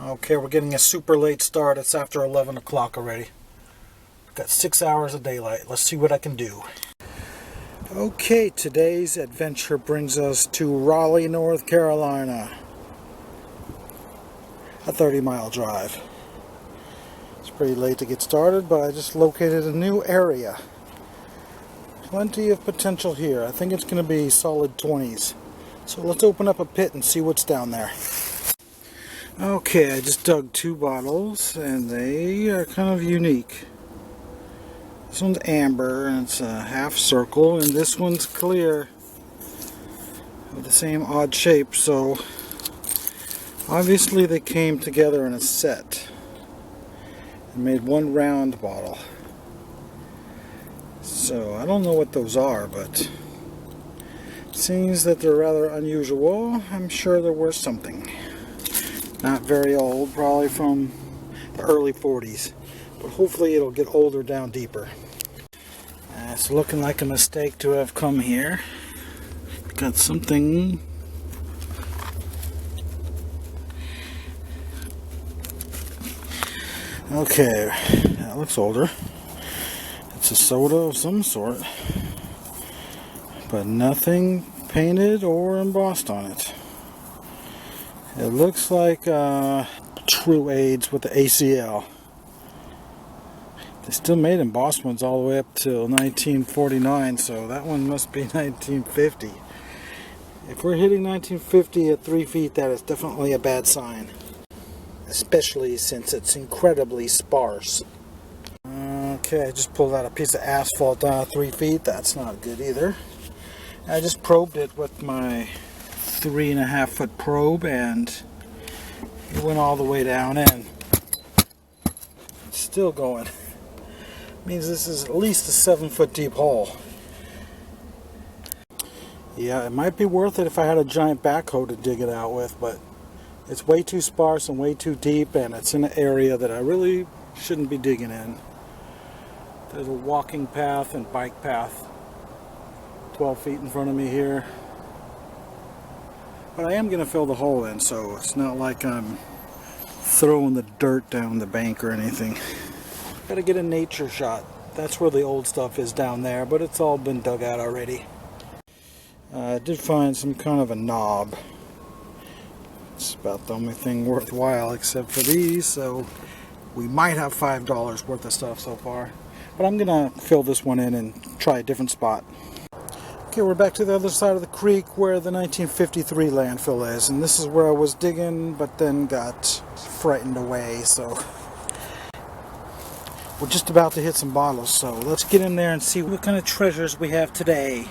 Okay, we're getting a super late start. It's after 11 o'clock already. Got 6 hours of daylight. Let's see what I can do. Okay, today's adventure brings us to Raleigh, North Carolina. A 30-mile drive. It's pretty late to get started, but I just located a new area. Plenty of potential here. I think it's going to be solid 20s. So let's open up a pit and see what's down there. Okay, I just dug 2 bottles, and they are kind of unique. This one's amber, and it's a half circle, and this one's clear with the same odd shape, so obviously they came together in a set and made one round bottle. So I don't know what those are, but it seems that they're rather unusual. I'm sure they're worth something. Not very old, probably from the early 40s, but hopefully it'll get older down deeper. It's looking like a mistake to have come here. Got something. Okay, that looks older. It's a soda of some sort, but nothing painted or embossed on it. It looks like True Aids with the ACL. They still made embossed ones all the way up till 1949, so that one must be 1950. If we're hitting 1950 at 3 feet, that is definitely a bad sign. Especially since it's incredibly sparse. Okay, I just pulled out a piece of asphalt down at 3 feet. That's not good either. I just probed it with my 3.5 foot probe, and it went all the way down in. It's still going. Means this is at least a 7 foot deep hole. Yeah, it might be worth it if I had a giant backhoe to dig it out with, but it's way too sparse and way too deep, and it's in an area that I really shouldn't be digging in. There's a walking path and bike path 12 feet in front of me here. But I am going to fill the hole in, so it's not like I'm throwing the dirt down the bank or anything. Got to get a nature shot. That's where the old stuff is down there, but it's all been dug out already. I did find some kind of a knob. It's about the only thing worthwhile except for these, so we might have $5 worth of stuff so far. But I'm going to fill this one in and try a different spot. Okay, we're back to the other side of the creek where the 1953 landfill is, and this is where I was digging but then got frightened away, so we're just about to hit some bottles, so let's get in there and see what kind of treasures we have today.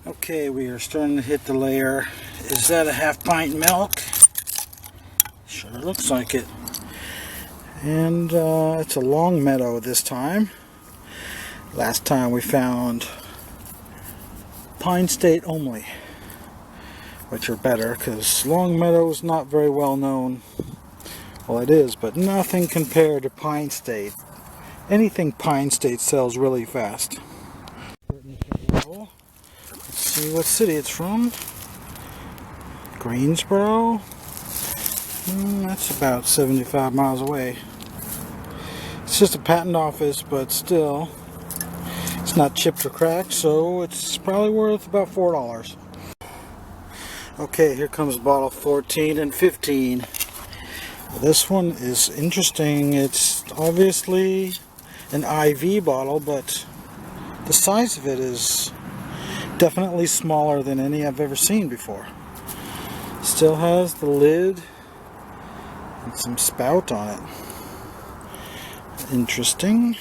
Okay, we are starting to hit the layer. Is that a half pint milk? Sure looks like it. And it's a long meadow this time. Last time we found Pine State only, which are better because Long Meadow is not very well known. Well, it is, but nothing compared to Pine State. Anything Pine State sells really fast. Let's see what city it's from. Greensboro. That's about 75 miles away. It's just a patent office, but still. It's not chipped or cracked, so it's probably worth about $4. Okay, here comes bottle 14 and 15. This one is interesting. It's obviously an IV bottle, but the size of it is definitely smaller than any I've ever seen before. Still has the lid and some spout on it. Interesting.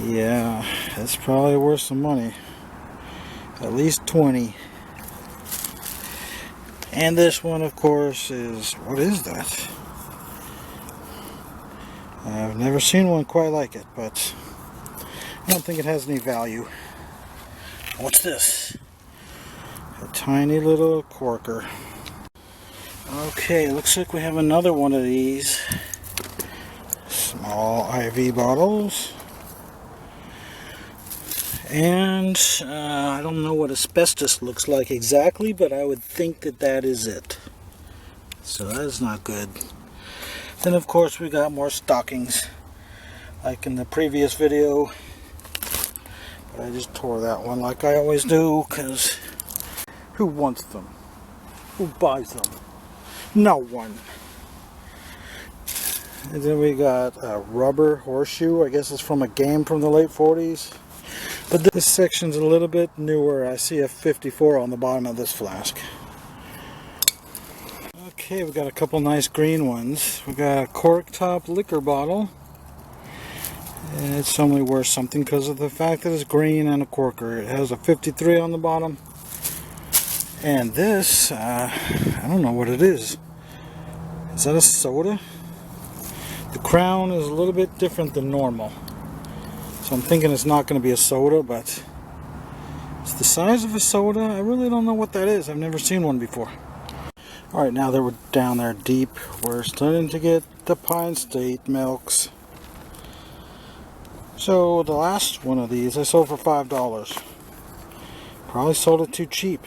Yeah, that's probably worth some money. At least 20. And this one, of course, is... what is that? I've never seen one quite like it, but I don't think it has any value. What's this? A tiny little corker. Okay, looks like we have another one of these small IV bottles. And I don't know what asbestos looks like exactly, but I would think that that is it. So that's not good. Then of course we got more stockings, like in the previous video. But I just tore that one like I always do, because who wants them? Who buys them? No one. And then we got a rubber horseshoe. I guess it's from a game from the late 40s. But this section's a little bit newer. I see a 54 on the bottom of this flask. Okay, we got a couple nice green ones. We got a cork top liquor bottle. And it's only worth something because of the fact that it's green and a corker. It has a 53 on the bottom. And this, I don't know what it is. Is that a soda? The crown is a little bit different than normal. So I'm thinking it's not going to be a soda, but it's the size of a soda. I really don't know what that is. I've never seen one before. Alright, now that we're down there deep, we're starting to get the Pine State milks. So the last one of these I sold for $5. Probably sold it too cheap.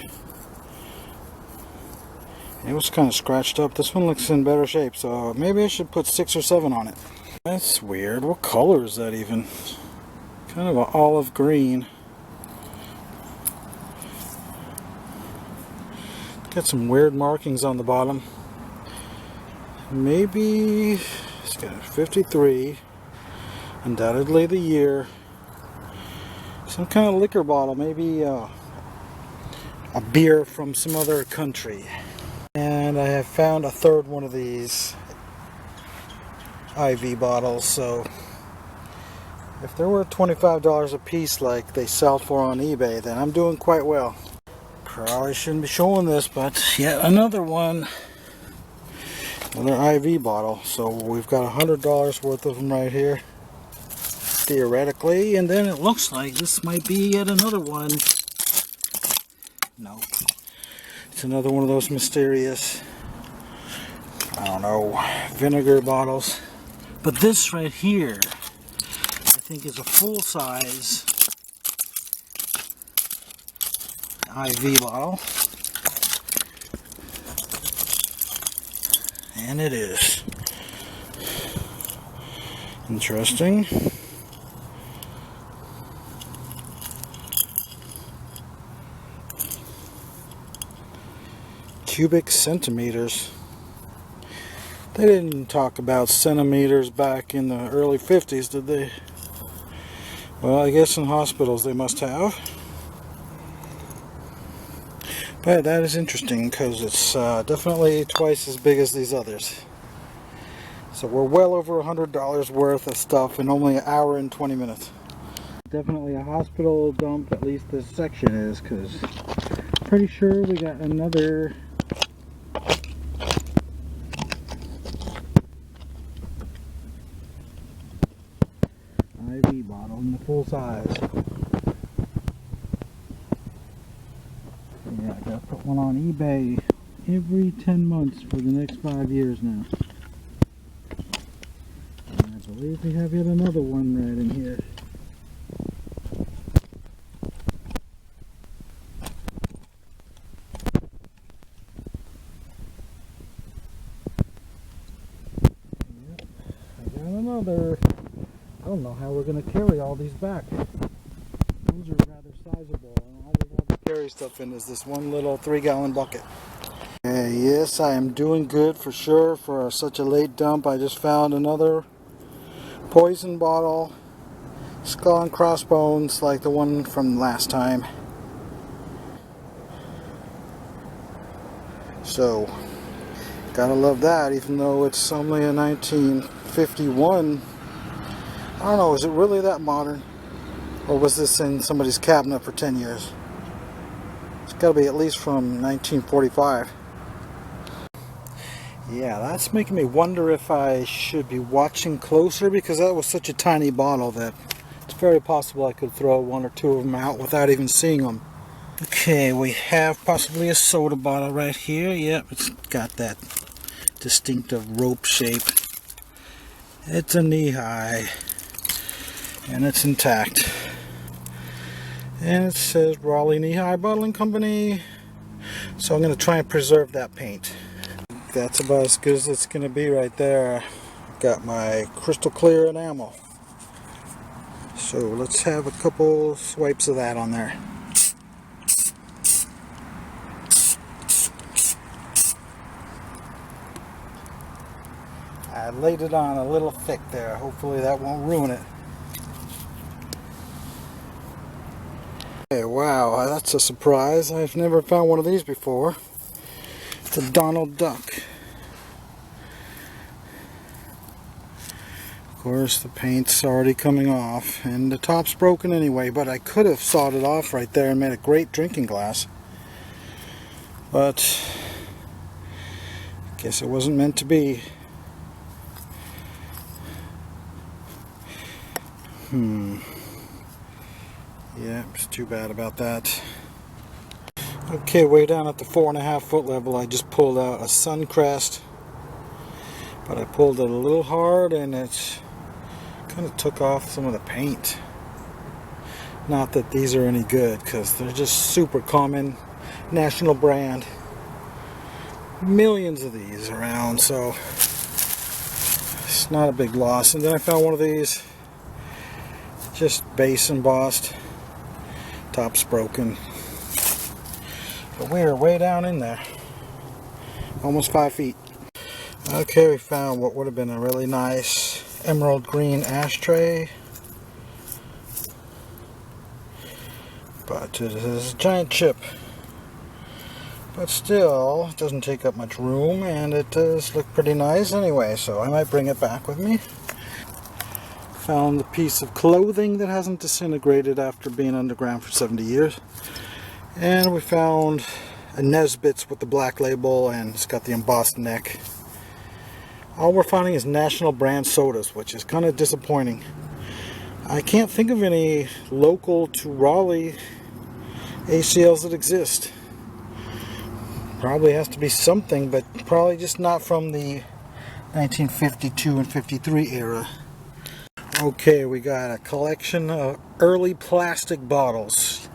It was kind of scratched up. This one looks in better shape, so maybe I should put 6 or 7 on it. That's weird. What color is that even? Kind of an olive green. Got some weird markings on the bottom. Maybe it's got a 53. Undoubtedly the year. Some kind of liquor bottle. Maybe a beer from some other country. And I have found a third one of these IV bottles. So if they were $25 a piece like they sell for on eBay, then I'm doing quite well. Probably shouldn't be showing this, but yet another one. Another IV bottle. So we've got $100 worth of them right here, theoretically. And then it looks like this might be yet another one. No. It's another one of those mysterious, I don't know, vinegar bottles. But this right here, I think is a full-size IV bottle. And it is. Interesting. Cubic centimeters. They didn't talk about centimeters back in the early 50s, did they? Well, I guess in hospitals they must have. But that is interesting because it's definitely twice as big as these others. So we're well over $100 worth of stuff in only an hour and 20 minutes. Definitely a hospital dump, at least this section is, because pretty sure we got another IV bottle in the full size. Yeah, I gotta put one on eBay every 10 months for the next 5 years now. And I believe we have yet another one right in here. Yep, I got another. I don't know how we're going to carry all these back. Those are rather sizable, and all we have to carry stuff in is this one little 3-gallon bucket. Yes, I am doing good for sure for such a late dump. I just found another poison bottle, skull and crossbones like the one from last time. So, gotta love that, even though it's only a 1951. I don't know, is it really that modern? Or was this in somebody's cabinet for 10 years? It's got to be at least from 1945. Yeah, that's making me wonder if I should be watching closer, because that was such a tiny bottle that it's very possible I could throw 1 or 2 of them out without even seeing them. Okay, we have possibly a soda bottle right here. Yep, it's got that distinctive rope shape. It's a knee-high. And it's intact. And it says Raleigh Knee-High Bottling Company. So I'm going to try and preserve that paint. that's about as good as it's going to be right there. Got my crystal clear enamel. So let's have a couple swipes of that on there. I laid it on a little thick there. Hopefully that won't ruin it. Hey, wow, that's a surprise. I've never found one of these before. It's a Donald Duck. Of course, the paint's already coming off, and the top's broken anyway, but I could have sawed it off right there and made a great drinking glass. But I guess it wasn't meant to be. Yeah, it's too bad about that. Okay, way down at the 4.5 foot level, I just pulled out a Suncrest, but I pulled it a little hard and it kind of took off some of the paint. Not that these are any good, because they're just super common, national brand. Millions of these around, so it's not a big loss. And then I found one of these, just base embossed, top's broken. But we're way down in there, almost 5 feet. Okay, we found what would have been a really nice emerald green ashtray, but it is a giant chip. But still, it doesn't take up much room, and it does look pretty nice anyway, so I might bring it back with me. Found a piece of clothing that hasn't disintegrated after being underground for 70 years. And we found a Nesbitt's with the black label, and it's got the embossed neck. All we're finding is national brand sodas, which is kind of disappointing. I can't think of any local to Raleigh ACLs that exist. Probably has to be something, but probably just not from the 1952 and 53 era. Okay, we got a collection of early plastic bottles.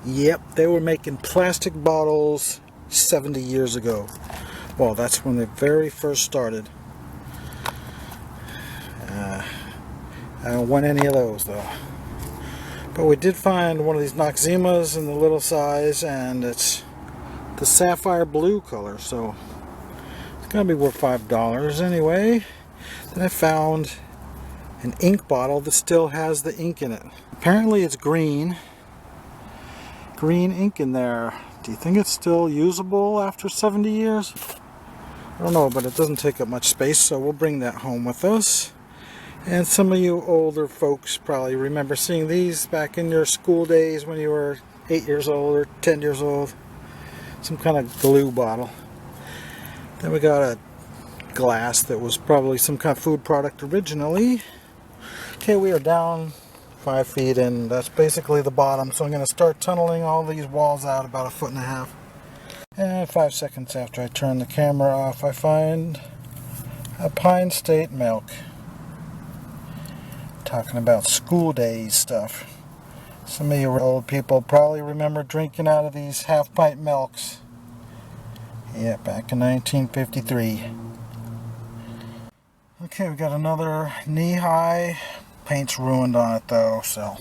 Yep, they were making plastic bottles 70 years ago. Well, that's when they very first started. I don't want any of those though. But we did find one of these Noximas in the little size, and it's the sapphire blue color, so it's gonna be worth $5 anyway. Then I found an ink bottle that still has the ink in it. Apparently it's green ink in there. Do you think it's still usable after 70 years? I don't know, but it doesn't take up much space, so we'll bring that home with us. And some of you older folks probably remember seeing these back in your school days when you were 8 years old or 10 years old. Some kind of glue bottle. Then we got a glass that was probably some kind of food product originally. Okay, we are down 5 feet, and that's basically the bottom, so I'm going to start tunneling all these walls out about 1.5 feet. And 5 seconds after I turn the camera off, I find a Pine State milk. Talking about school days stuff. Some of you old people probably remember drinking out of these half-pint milks. Yeah, back in 1953. Okay, we got another knee-high. Paint's ruined on it though, so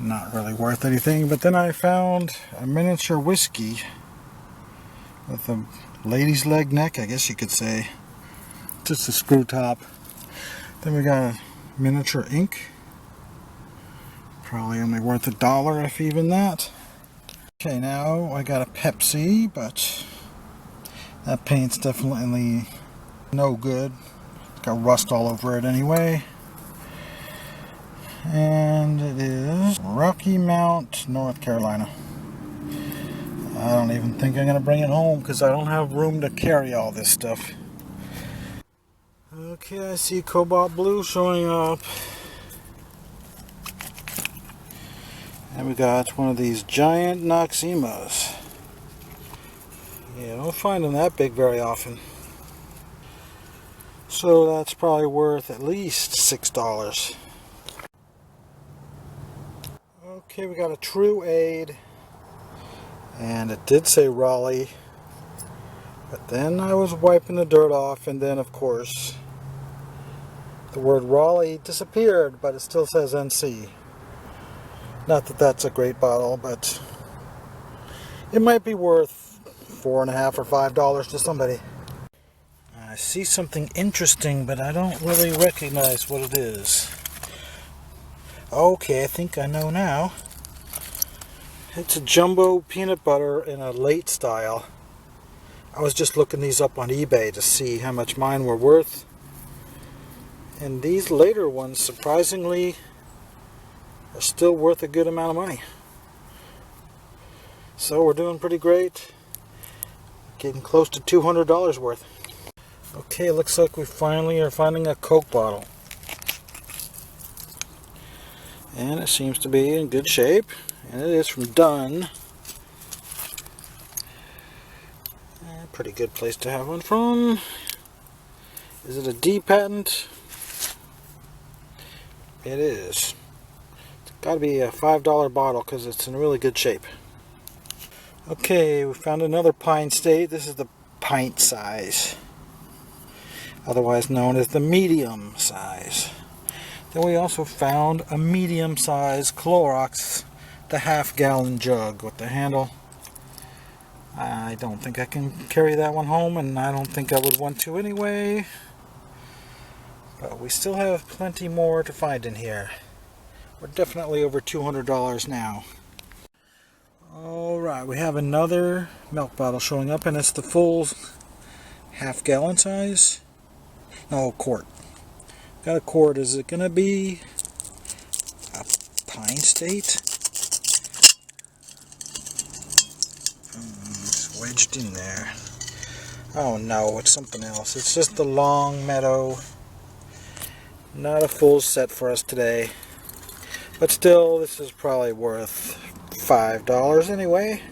not really worth anything. But then I found a miniature whiskey with a lady's leg neck, I guess you could say. Just a screw top. Then we got a miniature ink. Probably only worth $1, if even that. Okay, now I got a Pepsi, but that paint's definitely no good. It's got rust all over it anyway. And it is Rocky Mount, North Carolina. I don't even think I'm going to bring it home because I don't have room to carry all this stuff. Okay, I see cobalt blue showing up. And we got one of these giant Noximas. Yeah, don't find them that big very often. So that's probably worth at least $6. Okay, we got a True Aid. And it did say Raleigh. But then I was wiping the dirt off, and then of course the word Raleigh disappeared, but it still says NC. Not that that's a great bottle, but it might be worth $4.50 or $5 to somebody. I see something interesting, but I don't really recognize what it is. Okay, I think I know now. It's a jumbo peanut butter in a late style. I was just looking these up on eBay to see how much mine were worth. And these later ones, surprisingly, are still worth a good amount of money. So we're doing pretty great. Getting close to $200 worth. Okay, looks like we finally are finding a Coke bottle. And it seems to be in good shape. And it is from Dunn. Pretty good place to have one from. Is it a D patent? It is. It's got to be a $5 bottle because it's in really good shape. Okay, we found another Pine State. This is the pint size, otherwise known as the medium size. Then we also found a medium size Clorox, the half-gallon jug with the handle. I don't think I can carry that one home, and I don't think I would want to anyway. But we still have plenty more to find in here. We're definitely over $200 now. Alright, we have another milk bottle showing up, and it's the full half-gallon size. No, quart. Got a quart. Is it going to be a Pine State? It's wedged in there. Oh no, it's something else. It's just the Long Meadow. Not a full set for us today. But still, this is probably worth $5 anyway.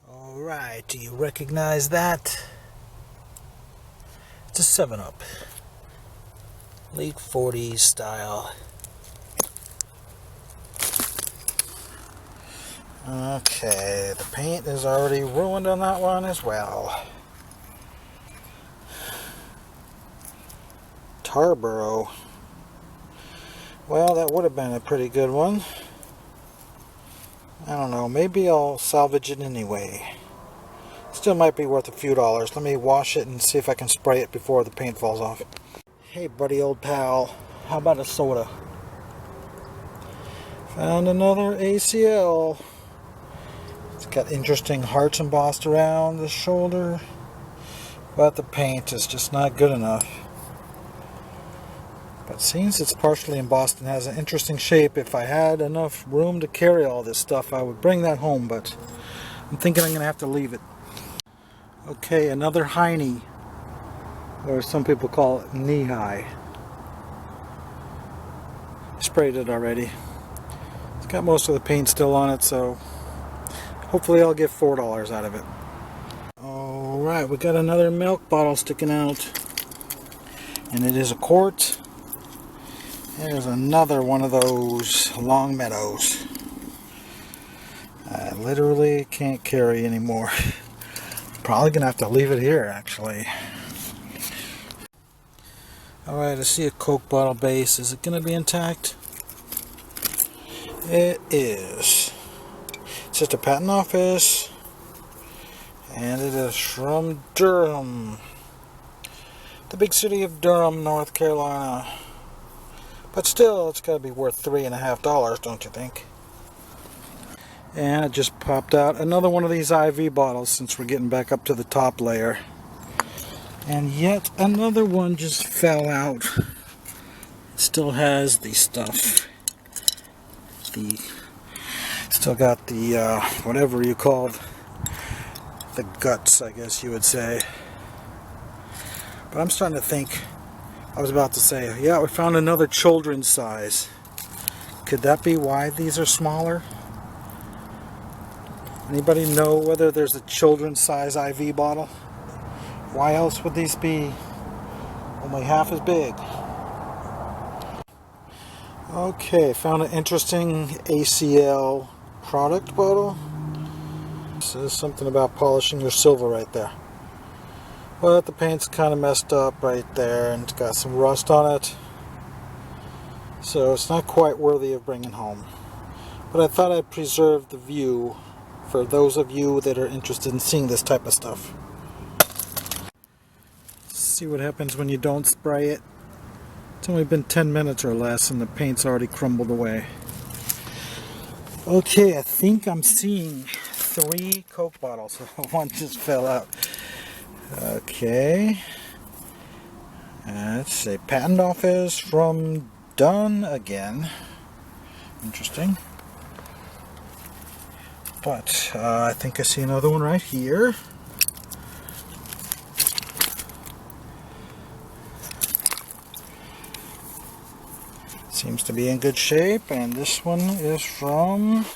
Alright, do you recognize that? It's a 7-Up. Late 40s style. Okay, the paint is already ruined on that one as well. Tarboro. Well, that would have been a pretty good one. I don't know, maybe I'll salvage it anyway. Still might be worth a few dollars. Let me wash it and see if I can spray it before the paint falls off. Hey buddy, old pal, how about a soda? Found another ACL. It's got interesting hearts embossed around the shoulder, but the paint is just not good enough. But since it's partially embossed and has an interesting shape, if I had enough room to carry all this stuff, I would bring that home, but I'm thinking I'm going to have to leave it. Okay, another Heine, or some people call it knee-high. Sprayed it already. It's got most of the paint still on it, so hopefully I'll get $4 out of it. Alright, we got another milk bottle sticking out, and it is a quart. There's another one of those Long Meadows. I literally can't carry anymore. Probably gonna have to leave it here, actually. Alright, I see a Coke bottle base. Is it gonna be intact? It is. It's just a patent office, and it is from Durham, the big city of Durham, North Carolina. But still, it's got to be worth $3.50, don't you think? And it just popped out another one of these IV bottles since we're getting back up to the top layer. And yet another one just fell out. It still has the stuff. Still got the, whatever you called, the guts, I guess you would say. But I'm starting to think, I was about to say, yeah, we found another children's size. Could that be why these are smaller? Anybody know whether there's a children's size IV bottle? Why else would these be only half as big? Okay, found an interesting ACL product bottle. Says something about polishing your silver right there. But the paint's kind of messed up right there and it's got some rust on it. So it's not quite worthy of bringing home. But I thought I'd preserve the view for those of you that are interested in seeing this type of stuff. See what happens when you don't spray it. It's only been 10 minutes or less and the paint's already crumbled away. Okay, I think I'm seeing 3 Coke bottles. One just fell out. Okay. Let's see. Patent office from Done again. Interesting. But I think I see another one right here. Seems to be in good shape, and this one is from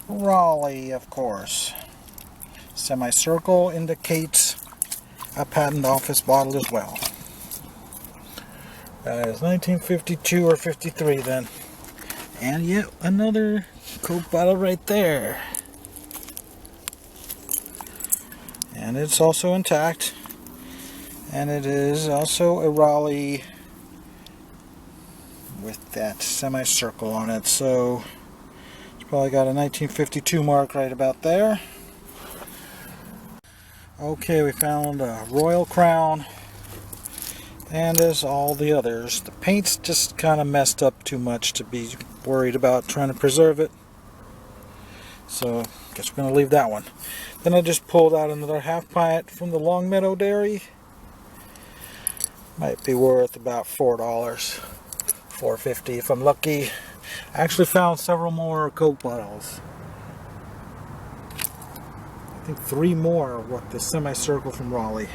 Raleigh, of course. Semicircle indicates a patent office bottle as well. That is 1952 or 53 then. And yet another Coke bottle right there. And it's also intact. And it is also a Raleigh with that semicircle on it. So it's probably got a 1952 mark right about there. Okay, we found a Royal Crown. And as all the others, the paint's just kind of messed up too much to be worried about trying to preserve it. So, I guess we're going to leave that one. Then I just pulled out another half pint from the Longmeadow Dairy. Might be worth about $4, $4.50 if I'm lucky. I actually found several more Coke bottles. I think 3 more with the semicircle from Raleigh.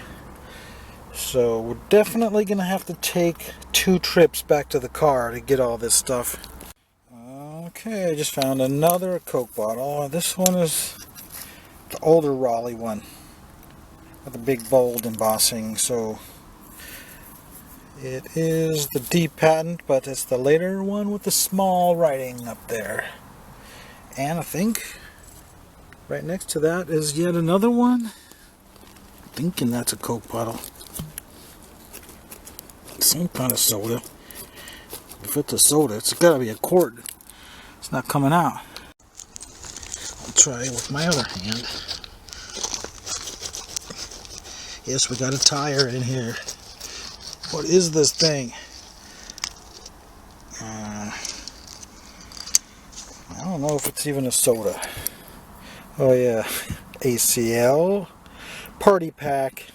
So we're definitely going to have to take 2 trips back to the car to get all this stuff. Okay, I just found another Coke bottle. This one is the older Raleigh one with the big bold embossing. So it is the D patent, but it's the later one with the small writing up there. And I think right next to that is yet another one. I'm thinking that's a Coke bottle. Same kind of soda. If it's a soda, it's got to be a quart. It's not coming out. I'll try it with my other hand. Yes, we got a tire in here. What is this thing? I don't know if it's even a soda. Oh yeah, ACL, party pack,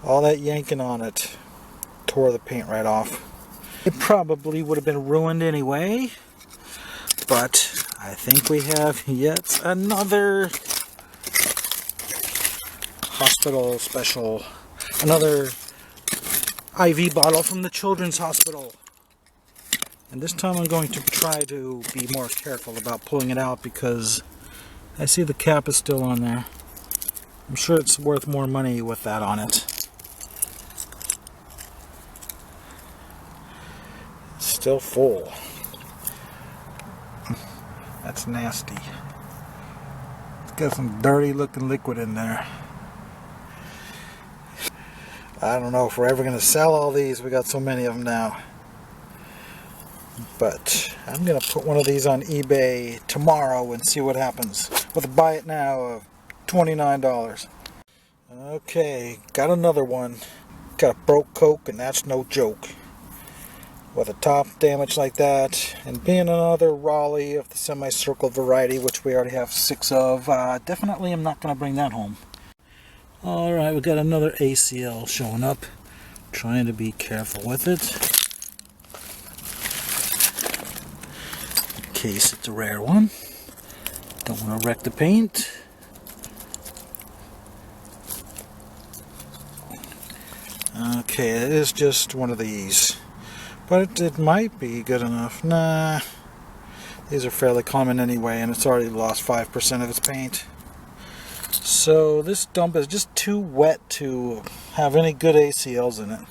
all that yanking on it. Tore the paint right off. It probably would have been ruined anyway, but I think we have yet another hospital special, another IV bottle from the Children's Hospital. And this time I'm going to try to be more careful about pulling it out because I see the cap is still on there. I'm sure it's worth more money with that on it. Still full. That's nasty. It's got some dirty looking liquid in there. I don't know if we're ever going to sell all these. We got so many of them now. But I'm going to put one of these on eBay tomorrow and see what happens. With a buy it now of $29. Okay, got another one. Got a broke Coke and that's no joke. With a top damage like that, and being another Raleigh of the semicircle variety, which we already have 6 of, definitely am not going to bring that home. Alright, we got another ACL showing up. Trying to be careful with it. In case it's a rare one. Don't want to wreck the paint. Okay, it is just one of these. But it might be good enough. Nah, these are fairly common anyway, and it's already lost 5% of its paint. So this dump is just too wet to have any good ACLs in it.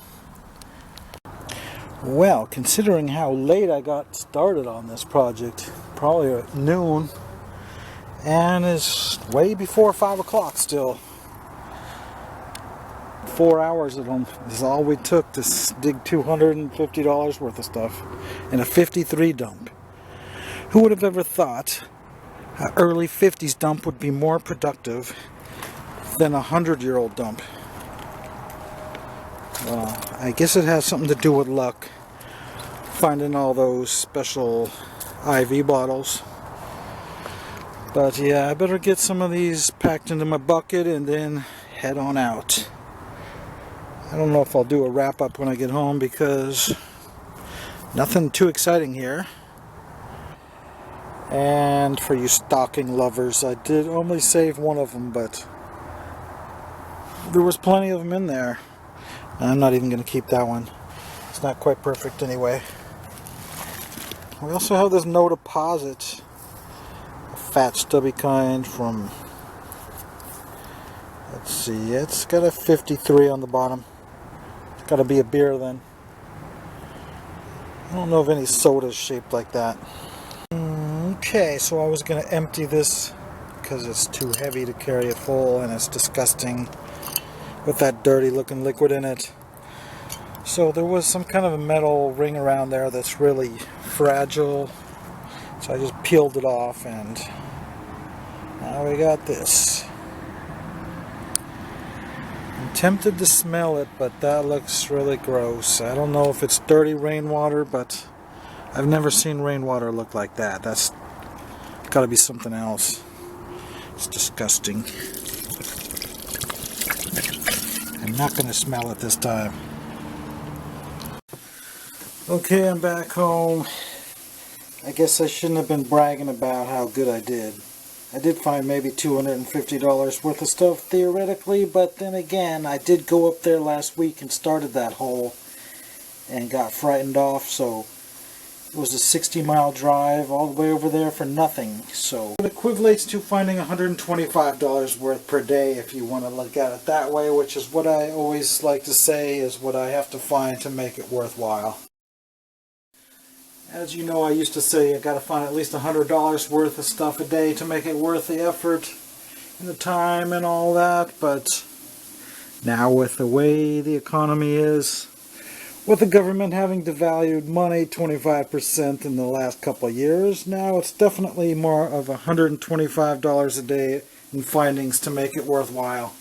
Well, considering how late I got started on this project, probably at noon, and it's way before 5 o'clock still. 4 hours is all we took to dig $250 worth of stuff in a 53 dump. Who would have ever thought an early 50s dump would be more productive than a 100-year-old dump? Well, I guess it has something to do with luck, finding all those special IV bottles. But yeah, I better get some of these packed into my bucket and then head on out. I don't know if I'll do a wrap up when I get home because nothing too exciting here. And for you stocking lovers, I did only save one of them, but there was plenty of them in there. I'm not even going to keep that one. It's not quite perfect anyway. We also have this no deposit, a fat stubby kind from, let's see, it's got a 53 on the bottom. It's got to be a beer then. I don't know of any sodas shaped like that. Okay, so I was going to empty this because it's too heavy to carry it full and it's disgusting with that dirty looking liquid in it. So there was some kind of a metal ring around there that's really fragile, so I just peeled it off and now we got this. I'm tempted to smell it, but that looks really gross. I don't know if it's dirty rainwater, but I've never seen rainwater look like that. That's got to be something else. It's disgusting. I'm not going to smell it this time. Okay, I'm back home. I guess I shouldn't have been bragging about how good I did. I did find maybe $250 worth of stuff theoretically, but then again, I did go up there last week and started that hole and got frightened off, so it was a 60-mile drive all the way over there for nothing. So it equates to finding $125 worth per day if you want to look at it that way, which is what I always like to say is what I have to find to make it worthwhile. As you know, I used to say I got to find at least $100 worth of stuff a day to make it worth the effort and the time and all that, but now with the way the economy is, with the government having devalued money 25% in the last couple of years, now it's definitely more of $125 a day in findings to make it worthwhile.